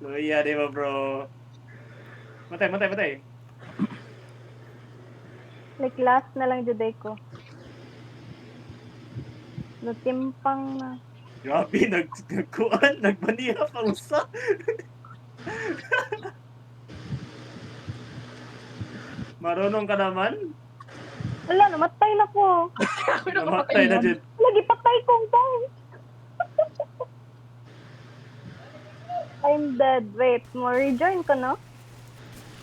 Luya, di ba, bro? Matay. Like last na lang juday ko. Natimpang na. Grabe, nagkuan, nagbaniha pa usa. Marunong ka naman? Wala, namatay na ko. Namatay na dyan. Lagi patay kong guys. I'm dead. Wait, mo rejoin ka na?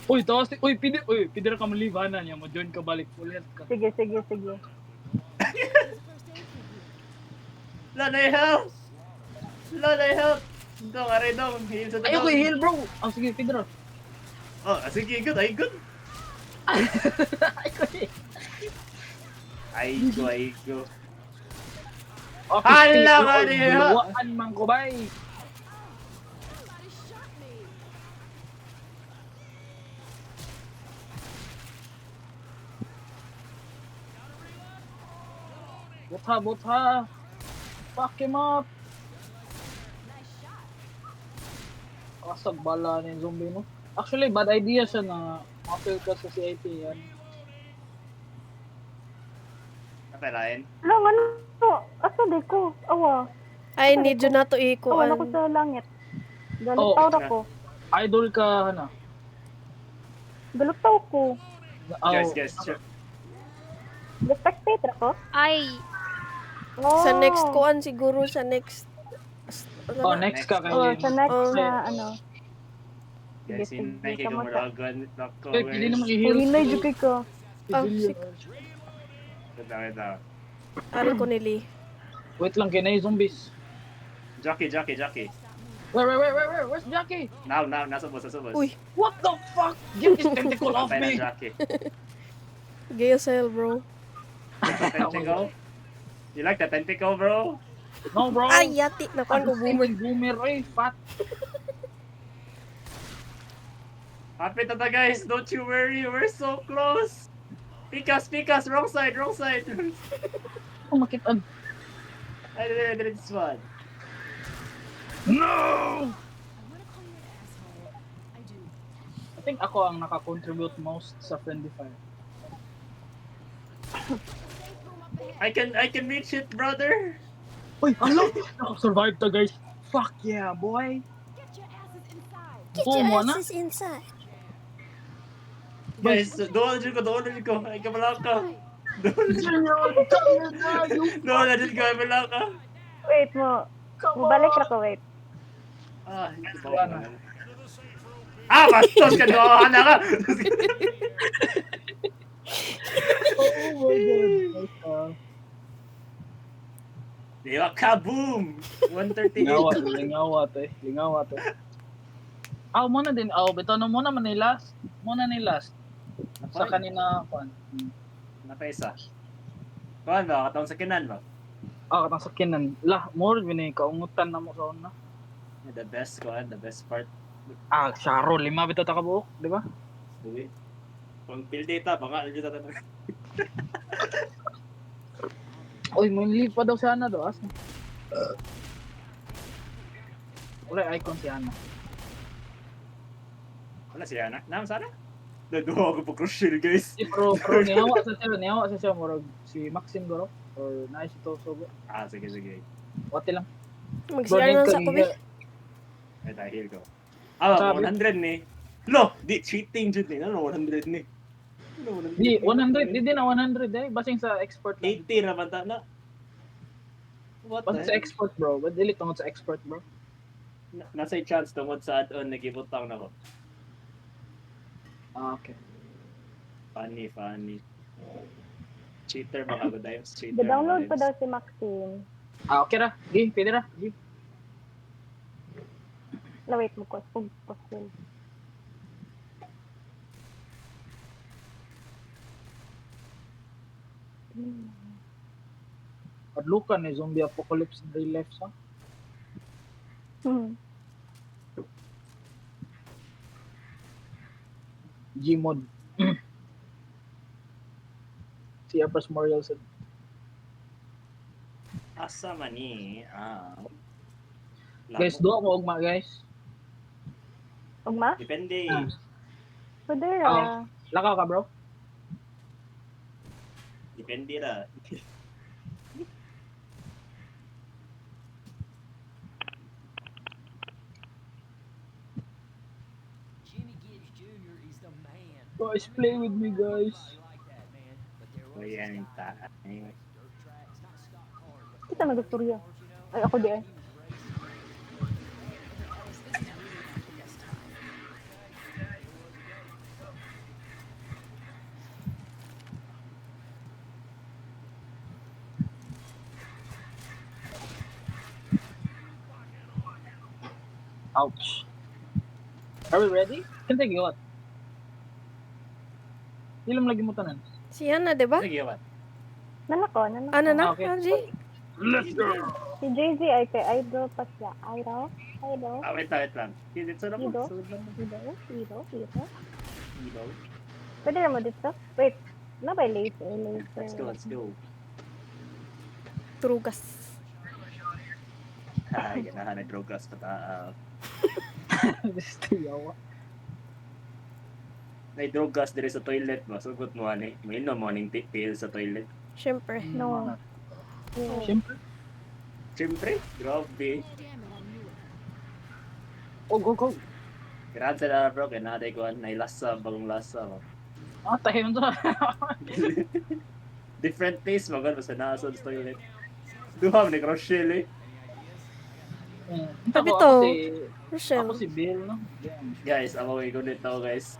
Uy, tawas. Uy, pwede ra ka malibanan niya. Mo-join ka balik. Full health ka. Sige. Lanay help! Dong, aray dong. Heal sa Ayaw ko i-heal, bro. Oh, sige, pwede ra. Oh, sige, good. Ay, good. Ay, go. Okay, Hala sige, ka oy, niya! bulawaan man ko, bay. Butha. Fuck him up. Kasag bala ni zombie mo. Actually, bad idea siya na mapil ka sa CIP yan. Napalain. Lang, ano? Asa di ko? Awa. I need you na to Awa na ko ikuan. sa langit. Oh. Galutaw na ko. Idol ka, ano? Galutaw ko. Oh, Guys. Spectate ako? Ay, Oh. Sa next kuan siguro sa next. oh, next ka kay Oh, sa next Oh. na ano. Guys, Sige, hinay kayo kamusta? maragan. Nako, Eh, pwede naman guys. i-heal. Hinay jud kay ko. Civilian. Ito. Ari ko nili. Wait lang, kinay zombies. Jockey. Wait, where's Jackie? Now, nasa boss. Uy, What the fuck? Get this tentacle off Patay na me! Jockey. gaya sale, bro. Tentacle? You like the tentacle, bro? No, bro. Ay, yati. Nakuan ko boomer. Boomer, eh, fat. Happy tata, guys. Don't you worry. We're so close. Pick us. Wrong side. Oh, makitan. I did this one. No! I think ako ang naka-contribute most sa Friendly Fire. I can reach it, brother. Uy, ano? Naka-survive to, guys. Fuck yeah, boy. Get Oh, your mo na? asses inside. Guys, doon ko. Ay, kamalaka. Doon na dyan ko, kamalaka. Wait mo. Mubalik ra ko, wait. Ah, bastos ka doon ka. Oh my god. Diba, kaboom! 138. Lingawat eh. Aw, muna din. Bitaw na muna man ni last. Sa kanina, kuan. Napaisa. Kuhan ba? Katawang sa kinan ba? Katang sakinan. More bini kaungutan na mo sa una. The best part. Syaro, 5 bitaw ta ka buok, di ba? Sige. Pang field data, baka ano dito tatanong. Uy, may leave pa daw si Ana do. Asa? Wala icon si Ana. Wala si Ana. Naam sana? Naduha ako po crucial, guys. Pero niyawa sa siya murag si Maxine Goro or na si Tosogo. Sige. Wati lang. Magsiyan lang sa kubi. Ay, dahil ko. Sabi- 100 ni. Lo, di cheating jud ni. Ano 100 ni? Di 100, di na 100 eh. Basing sa export lang. 80 na banta na. What Basing sa the? export, bro. But dili tungod sa export, bro. Nasa chance tungod sa add-on nagibutang na ko. Okay. Funny. Cheater mga good times. Cheater. Ga-download mga pa daw times. si Maxine. Okay ra. Gi, pwede ra. Gi. Wait mo ko. Pag-post. Adlukan ni zombie apocalypse in real life sa. Gmod. Si Empress Morial said. Asa man ni? Guys, do mo ugma guys. Ugma? Depende. Ah. Pwede Ah. Lakaw ka, bro? Depende ra. Guys, play with me, guys. O yan, tayo. Kita nagusturya. Ay, ako di ay. Ouch. Are we ready? Can take you what? Ilam lagi mo tanan. Si Hana, di ba? Sige, what? Nanako. Ano na? Okay. RJ? Let's go! Si JJ ay kay idol pa siya. Idol? Ah, wait lang. Dito na po. Ido? Sunod lang po. Idol? Ilaw. Pwede na mo dito? Wait. Na ba laser? Let's go, let's go. Trugas. Ay, ganahan na drogas pa This is too yawa. May drogas dire sa toilet mo. Sugot mo ani. May no morning pill sa toilet. Siyempre. No. Siyempre. Siyempre, grabe. Go. Grabe na bro, kaya naday ko nailasa, bagong lasa mo. Ah, tayo mo to. Different taste mo, gano'n sa nasa sa toilet. Duha, ni Rochelle eh. Sabi Ako to. si... Rochelle. Ako si Bill, no? Yeah. Guys, ako may gunit ako guys.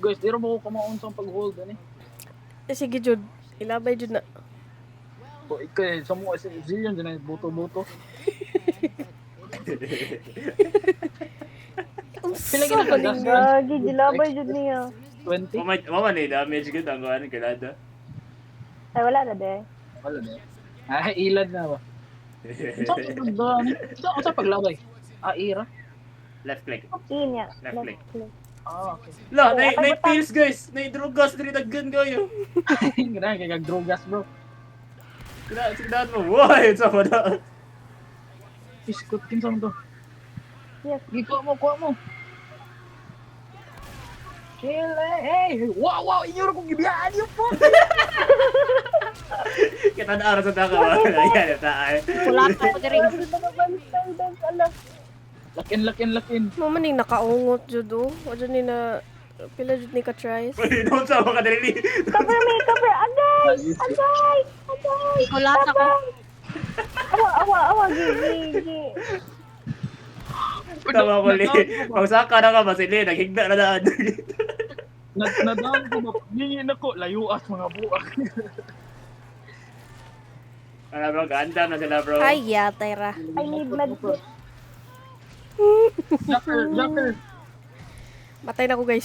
Guys, di rin mo ko kamaon sa pag-hold, ano eh. Sige, Jud. Ilabay, Jud na. O, ikaw eh, sa mga zillion, dyan eh, buto-buto. Ang Pila so ginagamit? galing. Gagi, gilabay jud niya. 20? Mama ni damage good ang kuhan kalada. Ay, wala na de. Wala na. Ay, ilad na ba? Saan sa paglabay? Ah, ira? Left click. Inya. Left click. Ah, okay. La, nay pills guys. Nay drogas diri daggan kayo. Grabe, kaya drogas, bro. Sigdaan mo. Why? Sa pada. Iskot, kinsa mo to? Yes. Kuha mo. Chill, hey! Wow, inyo kong gibiyaan yung po! Kita na ara sa taka ba. Yan ta ay. Wala ka pa rin. Lakin. Mama ning nakaungot, Jud, oh. Wadyo ni na... Pila, Jud ni ka-tries. Uy, don't sa mga dili. Cover me, cover. Agay! Wala ka. Awa. Gi. Tama ko li. Pagsaka na ka masili, naghigda na daan. Nadaan ko ba? Ngingin ako, layuas mga buak. Ano bro, ganda na sila bro. Ay, yatay ra. I need med. Joker. Matay na ko, guys.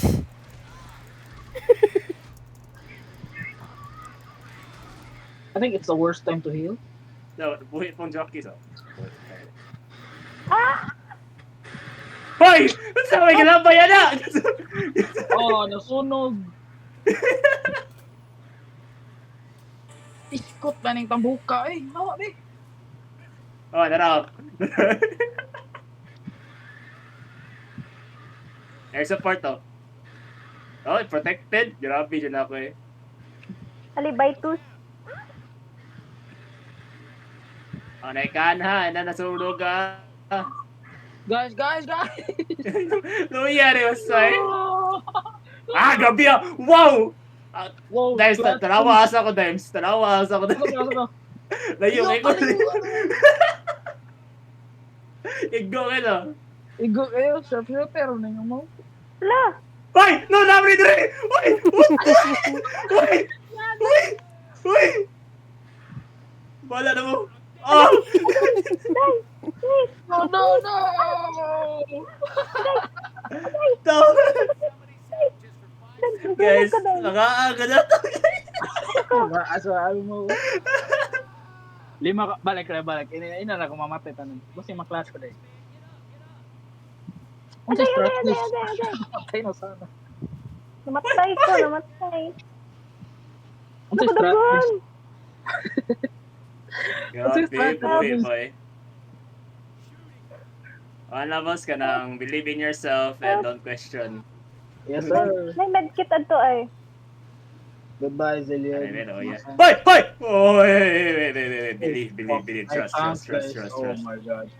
I think it's the worst time to heal. No, buhi pong jockey so. Ah! Hoy! Saan may galambay na? Oh, nasunog. Iskot na ng tambuka eh. Nawa eh. Oh, naraw. Air support to. Oh, protected. Grabe dyan ako eh. Alibay tus. Oh, naikan ha. Na nasunog ah. Guys. Luya rin usay. Ah, gabi ah. Wow! Wow, Dimes, tanawa asa ko, Dimes. Tanawa asa ko. Ano? Layo, may ko. Iggo ka na. Igo kayo, sharpshooter na yung mo. La! Hoy! No, nabri dire! Hoy! Hoy! Bala na mo. Oh! No! Guys, nakaaga na to. Asa mo. Lima ka, balik. Ina na ko mamatay tanan. Basta maklas ko dai. Ang strategy. Patay na sana. Namatay ko. Ang strategy. Grabe, boy. Wala boss ka nang believe in yourself and don't question. Yes, sir. May medkit adto ay. Goodbye, Zillion. Oh yeah. Hoy! Hoy! Oh, wait. Believe. I Trust. can't, guys. Oh my god.